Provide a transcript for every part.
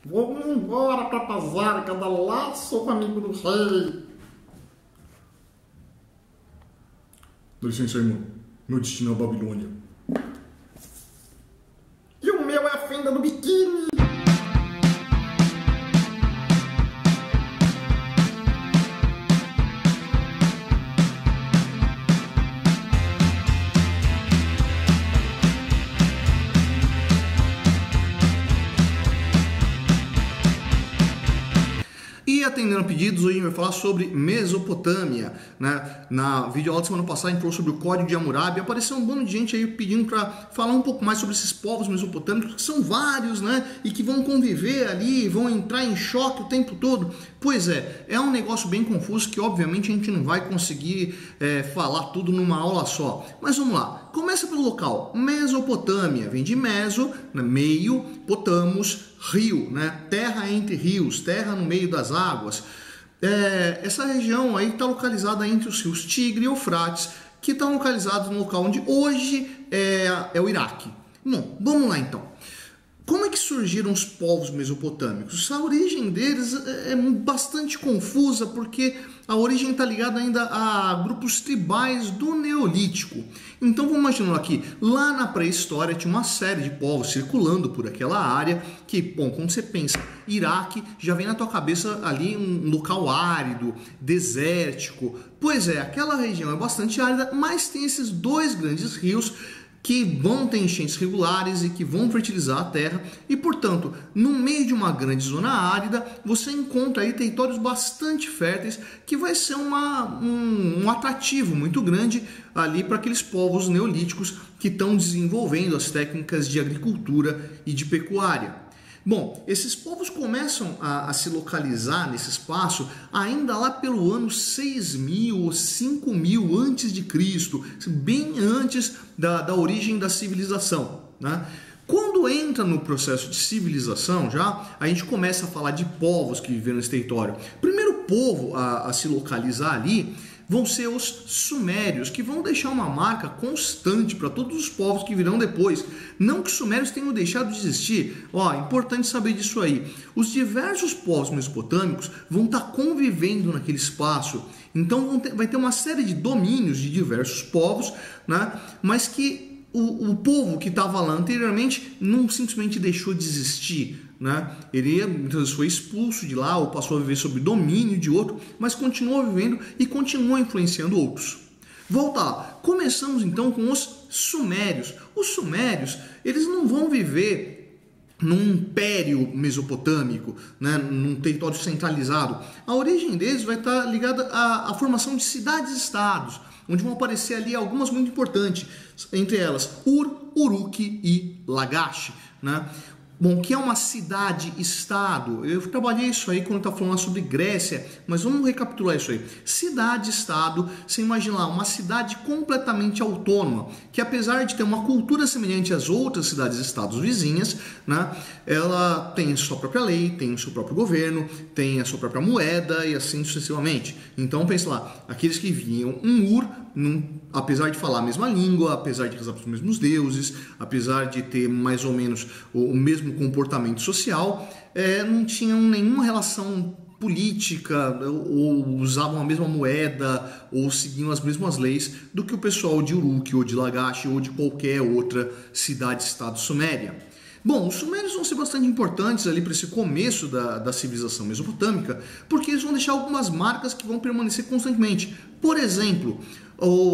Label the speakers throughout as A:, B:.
A: Vou embora pra Pazarca, dar laço com o amigo do rei.
B: Dá licença, irmão. Meu destino é a Babilônia.
A: E o meu é a fenda do biquíni.
C: E atendendo a pedidos, hoje a gente vai falar sobre Mesopotâmia, né? Na videoaula da semana passada a gente falou sobre o Código de Hammurabi. Apareceu um bando de gente aí pedindo para falar um pouco mais sobre esses povos mesopotâmicos, que são vários, né? E que vão conviver ali, vão entrar em choque o tempo todo. Pois é um negócio bem confuso que obviamente a gente não vai conseguir falar tudo numa aula só. Mas vamos lá. Começa pelo local. Mesopotâmia, vem de meso, né? Meio, potamos, rio, né? Terra entre rios, terra no meio das águas. Essa região aí está localizada entre os rios Tigre e Eufrates, que estão localizados no local onde hoje é o Iraque. Bom, vamos lá então. Como é que surgiram os povos mesopotâmicos? A origem deles é bastante confusa, porque a origem está ligada ainda a grupos tribais do Neolítico. Então vamos imaginar aqui, lá na pré-história tinha uma série de povos circulando por aquela área, que, bom, quando você pensa Iraque, já vem na tua cabeça ali um local árido, desértico. Pois é, aquela região é bastante árida, mas tem esses dois grandes rios que vão ter enchentes regulares e que vão fertilizar a terra e, portanto, no meio de uma grande zona árida, você encontra aí territórios bastante férteis que vai ser um atrativo muito grande ali para aqueles povos neolíticos que estão desenvolvendo as técnicas de agricultura e de pecuária. Bom, esses povos começam a se localizar nesse espaço ainda lá pelo ano 6.000 ou 5.000 antes de Cristo, bem antes da origem da civilização, né? Quando entra no processo de civilização, já a gente começa a falar de povos que viveram nesse território. O primeiro povo a se localizar ali vão ser os sumérios, que vão deixar uma marca constante para todos os povos que virão depois. Não que os sumérios tenham deixado de existir. Importante saber disso aí. Os diversos povos mesopotâmicos vão estar convivendo naquele espaço. Então vai ter uma série de domínios de diversos povos, né? Mas que o povo que estava lá anteriormente não simplesmente deixou de existir, né? Ele muitas vezes foi expulso de lá ou passou a viver sob domínio de outro, mas continuou vivendo e continuou influenciando outros. Volta lá. Começamos então com os sumérios. Os sumérios, eles não vão viver num império mesopotâmico, né, num território centralizado. A origem deles vai estar ligada à formação de cidades-estados, onde vão aparecer ali algumas muito importantes, entre elas Ur, Uruk e Lagash, né? Bom, que é uma cidade-estado. Eu trabalhei isso aí quando eu estava falando sobre Grécia, mas vamos recapitular isso aí. Cidade-estado, você imagina lá, uma cidade completamente autônoma, que apesar de ter uma cultura semelhante às outras cidades-estados vizinhas, né, ela tem a sua própria lei, tem o seu próprio governo, tem a sua própria moeda e assim sucessivamente. Então, pensa lá, aqueles que vinham Ur, apesar de falar a mesma língua, apesar de rezar para os mesmos deuses, apesar de ter mais ou menos o mesmo comportamento social, não tinham nenhuma relação política, ou usavam a mesma moeda, ou seguiam as mesmas leis do que o pessoal de Uruk, ou de Lagash, ou de qualquer outra cidade-estado suméria. Bom, os sumérios vão ser bastante importantes ali para esse começo da civilização mesopotâmica, porque eles vão deixar algumas marcas que vão permanecer constantemente. Por exemplo,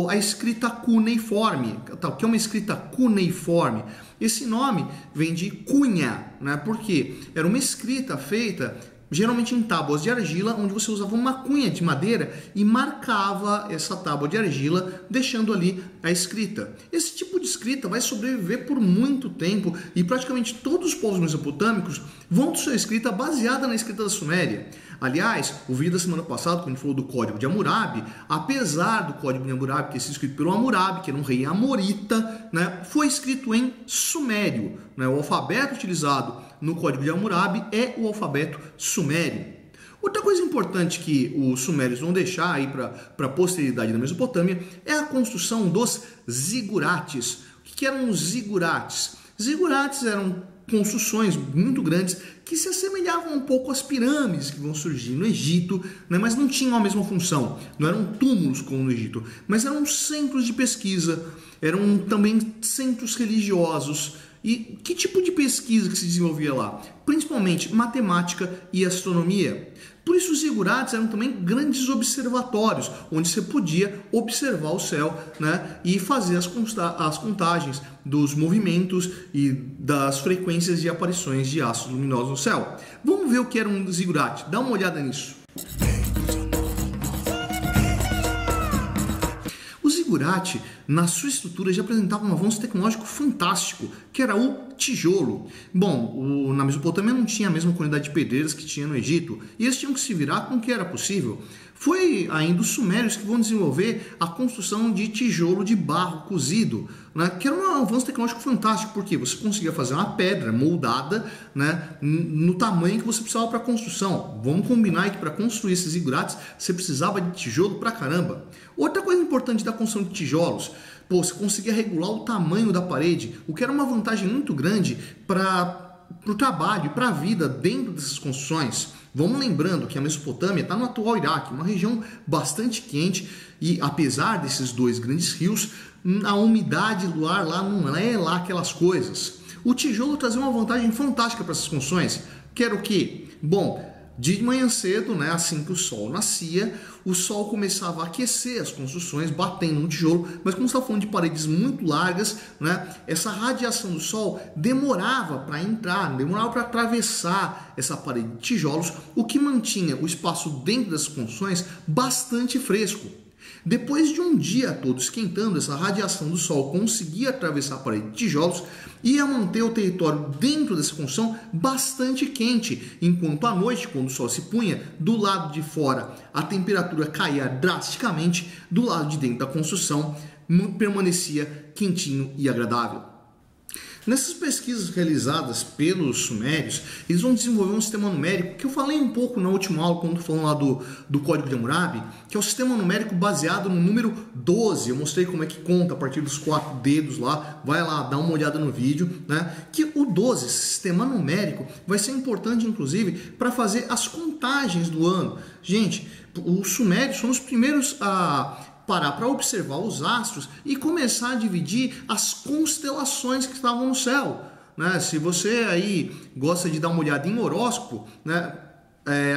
C: a escrita cuneiforme, que é uma escrita cuneiforme. Esse nome vem de cunha, né? Porque era uma escrita feita geralmente em tábuas de argila, onde você usava uma cunha de madeira e marcava essa tábua de argila, deixando ali a escrita. Esse tipo de escrita vai sobreviver por muito tempo e praticamente todos os povos mesopotâmicos vão ter sua escrita baseada na escrita da Suméria. Aliás, o vídeo da semana passada, quando a gente falou do Código de Hammurabi, apesar do Código de Hammurabi ter sido escrito pelo Hammurabi, que era um rei amorita, né, foi escrito em sumério, né? O alfabeto utilizado no Código de Hammurabi é o alfabeto sumério. Outra coisa importante que os sumérios vão deixar aí para a posteridade da Mesopotâmia é a construção dos zigurates. O que eram os zigurates? Zigurates eram construções muito grandes que se assemelhavam um pouco às pirâmides que vão surgir no Egito, né? Mas não tinham a mesma função, não eram túmulos como no Egito, mas eram centros de pesquisa, eram também centros religiosos. E que tipo de pesquisa que se desenvolvia lá? Principalmente matemática e astronomia. Por isso os zigurates eram também grandes observatórios, onde você podia observar o céu, né, e fazer as contagens dos movimentos e das frequências de aparições de astros luminosos no céu. Vamos ver o que era um zigurate, dá uma olhada nisso. O zigurate, na sua estrutura, já apresentava um avanço tecnológico fantástico, que era o tijolo. Bom, na Mesopotâmia não tinha a mesma quantidade de pedreiras que tinha no Egito, e eles tinham que se virar com o que era possível. Foi ainda os sumérios que vão desenvolver a construção de tijolo de barro cozido, né, que era um avanço tecnológico fantástico, porque você conseguia fazer uma pedra moldada, né, no tamanho que você precisava para a construção. Vamos combinar que para construir esses zigurates você precisava de tijolo pra caramba. Outra coisa importante da construção de tijolos, você conseguia regular o tamanho da parede, o que era uma vantagem muito grande para o trabalho e para a vida dentro dessas construções. Vamos lembrando que a Mesopotâmia está no atual Iraque, uma região bastante quente, e apesar desses dois grandes rios, a umidade do ar lá não é lá aquelas coisas. O tijolo trazia uma vantagem fantástica para essas construções, que era o quê? Bom, de manhã cedo, né, assim que o sol nascia, o sol começava a aquecer as construções, batendo no tijolo, mas como você está falando de paredes muito largas, né, essa radiação do sol demorava para entrar, demorava para atravessar essa parede de tijolos, o que mantinha o espaço dentro das construções bastante fresco. Depois de um dia todo esquentando, essa radiação do sol conseguia atravessar a parede de tijolos e ia manter o território dentro dessa construção bastante quente, enquanto à noite, quando o sol se punha, do lado de fora a temperatura caía drasticamente, do lado de dentro da construção permanecia quentinho e agradável. Nessas pesquisas realizadas pelos sumérios, eles vão desenvolver um sistema numérico que eu falei um pouco na última aula, quando falando lá do Código de Hammurabi, que é o sistema numérico baseado no número 12. Eu mostrei como é que conta a partir dos 4 dedos lá, vai lá, dá uma olhada no vídeo, né? Que o 12, esse sistema numérico, vai ser importante inclusive para fazer as contagens do ano. Gente, os sumérios são os primeiros a parar para observar os astros e começar a dividir as constelações que estavam no céu, né? Se você aí gosta de dar uma olhada em horóscopo, né,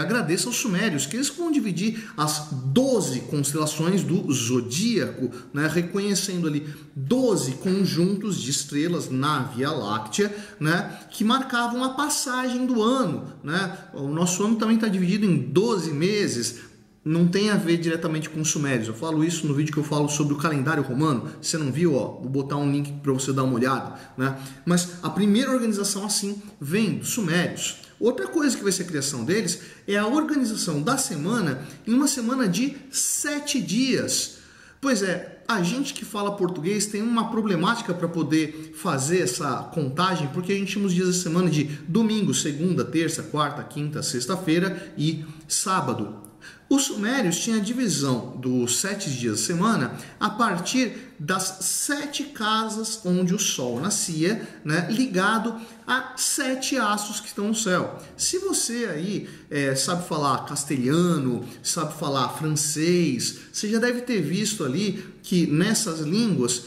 C: agradeça aos sumérios, que eles vão dividir as 12 constelações do zodíaco, né, reconhecendo ali 12 conjuntos de estrelas na Via Láctea, né, que marcavam a passagem do ano, né? O nosso ano também está dividido em 12 meses. Não tem a ver diretamente com os sumérios. Eu falo isso no vídeo que eu falo sobre o calendário romano. Se você não viu, ó, vou botar um link para você dar uma olhada, né? Mas a primeira organização assim vem dos sumérios. Outra coisa que vai ser a criação deles é a organização da semana em uma semana de 7 dias. Pois é, a gente que fala português tem uma problemática para poder fazer essa contagem, porque a gente chama os dias da semana de domingo, segunda, terça, quarta, quinta, sexta-feira e sábado. Os sumérios tinham a divisão dos 7 dias da semana a partir das 7 casas onde o sol nascia, né, ligado a 7 astros que estão no céu. Se você aí sabe falar castelhano, sabe falar francês, você já deve ter visto ali que nessas línguas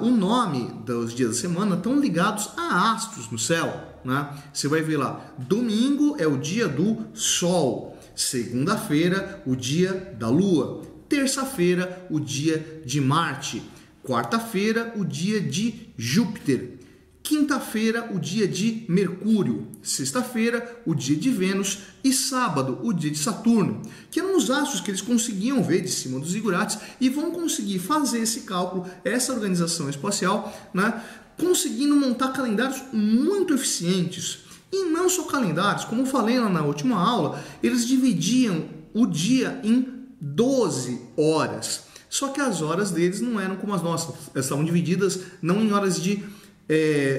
C: o nome dos dias da semana estão ligados a astros no céu, né? Você vai ver lá, domingo é o dia do sol. Segunda-feira, o dia da Lua. Terça-feira, o dia de Marte. Quarta-feira, o dia de Júpiter. Quinta-feira, o dia de Mercúrio. Sexta-feira, o dia de Vênus. E sábado, o dia de Saturno. Que eram os astros que eles conseguiam ver de cima dos zigurates e vão conseguir fazer esse cálculo, essa organização espacial, né, conseguindo montar calendários muito eficientes. E não só calendários, como eu falei lá na última aula, eles dividiam o dia em 12 horas. Só que as horas deles não eram como as nossas. Elas estavam divididas não em horas de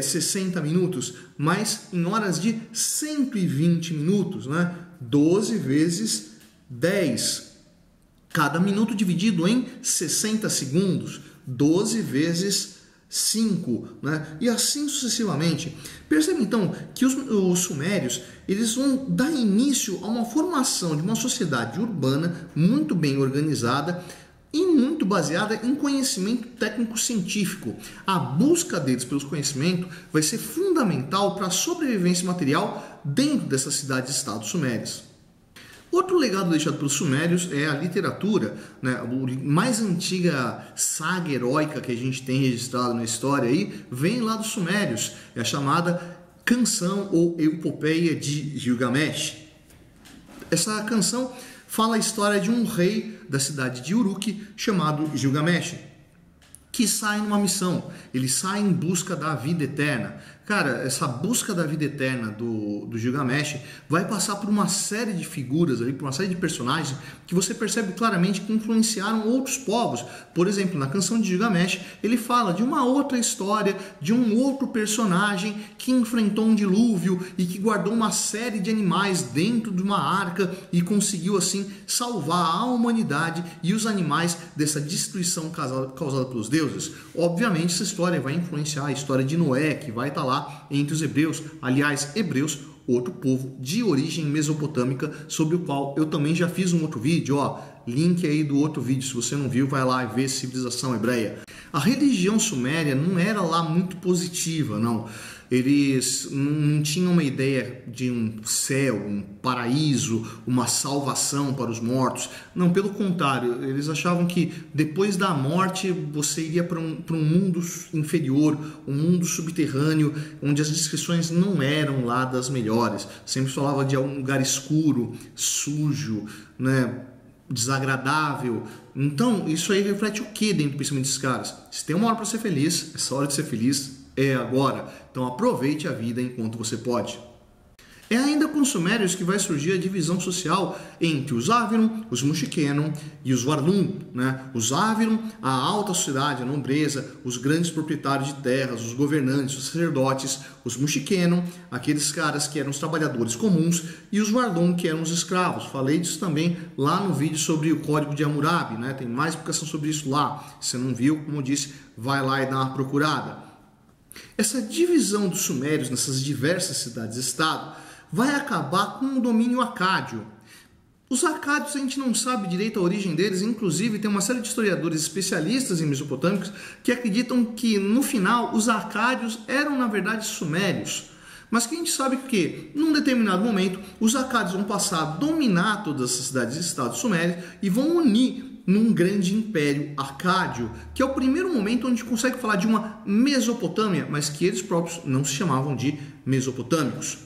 C: 60 minutos, mas em horas de 120 minutos, né? 12 vezes 10. Cada minuto dividido em 60 segundos. 12 vezes 5, né? E assim sucessivamente. Percebe então que os sumérios eles vão dar início a uma formação de uma sociedade urbana muito bem organizada e muito baseada em conhecimento técnico-científico. A busca deles pelo conhecimento vai ser fundamental para a sobrevivência material dentro dessas cidades-estado sumérias. Outro legado deixado pelos sumérios é a literatura, né? A mais antiga saga heróica que a gente tem registrado na história aí vem lá dos sumérios, é a chamada Canção ou Epopeia de Gilgamesh. Essa canção fala a história de um rei da cidade de Uruk chamado Gilgamesh, que sai numa missão. Ele sai em busca da vida eterna. Cara, essa busca da vida eterna do Gilgamesh vai passar por uma série de figuras, ali, por uma série de personagens que você percebe claramente que influenciaram outros povos. Por exemplo, na canção de Gilgamesh, ele fala de uma outra história, de um outro personagem que enfrentou um dilúvio e que guardou uma série de animais dentro de uma arca e conseguiu assim salvar a humanidade e os animais dessa destruição causada pelos deuses. Obviamente essa história vai influenciar a história de Noé, que vai estar lá entre os hebreus. Aliás, hebreus, outro povo de origem mesopotâmica, sobre o qual eu também já fiz um outro vídeo, ó, link aí do outro vídeo, se você não viu, vai lá e vê civilização hebreia. A religião suméria não era lá muito positiva, não. Eles não tinham uma ideia de um céu, um paraíso, uma salvação para os mortos. Não, pelo contrário, eles achavam que depois da morte você iria para um mundo inferior, um mundo subterrâneo, onde as descrições não eram lá das melhores. Sempre falava de um lugar escuro, sujo, né? Desagradável. Então, isso aí reflete o que dentro do pensamento desses caras? Se tem uma hora para ser feliz, essa hora de ser feliz é agora. Então aproveite a vida enquanto você pode. É ainda com os sumérios que vai surgir a divisão social entre os Avirum, os Mushikenon e os Warlum, né? Os Avirum, a alta sociedade, a nobreza, os grandes proprietários de terras, os governantes, os sacerdotes, os Mushikenon, aqueles caras que eram os trabalhadores comuns, e os Warlum, que eram os escravos. Falei disso também lá no vídeo sobre o Código de Hammurabi, né? Tem mais explicação sobre isso lá. Se você não viu, como eu disse, vai lá e dá uma procurada. Essa divisão dos sumérios nessas diversas cidades-estado vai acabar com o domínio acádio. Os acádios a gente não sabe direito a origem deles, inclusive tem uma série de historiadores especialistas em mesopotâmicos que acreditam que no final os acádios eram na verdade sumérios. Mas que a gente sabe que, num determinado momento, os acádios vão passar a dominar todas essas cidades-estado sumérias e vão unir num grande império acádio, que é o primeiro momento onde a gente consegue falar de uma Mesopotâmia, mas que eles próprios não se chamavam de mesopotâmicos.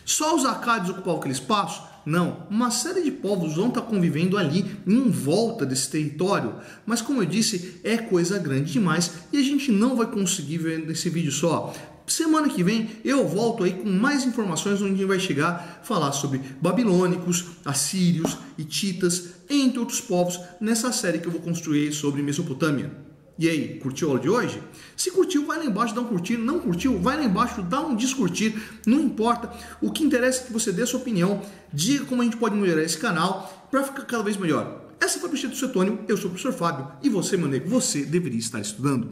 C: Só os acádios ocupavam aquele espaço? Não, uma série de povos vão estar convivendo ali em volta desse território, mas como eu disse, é coisa grande demais e a gente não vai conseguir ver nesse vídeo só. Semana que vem eu volto aí com mais informações onde a gente vai chegar a falar sobre babilônicos, assírios, hititas, entre outros povos, nessa série que eu vou construir sobre Mesopotâmia. E aí, curtiu a aula de hoje? Se curtiu, vai lá embaixo, dá um curtir. Não curtiu, vai lá embaixo, dá um descurtir. Não importa. O que interessa é que você dê a sua opinião, diga como a gente pode melhorar esse canal para ficar cada vez melhor. Essa foi a Instituto Suetônio, eu sou o professor Fábio e você, meu nego, você deveria estar estudando.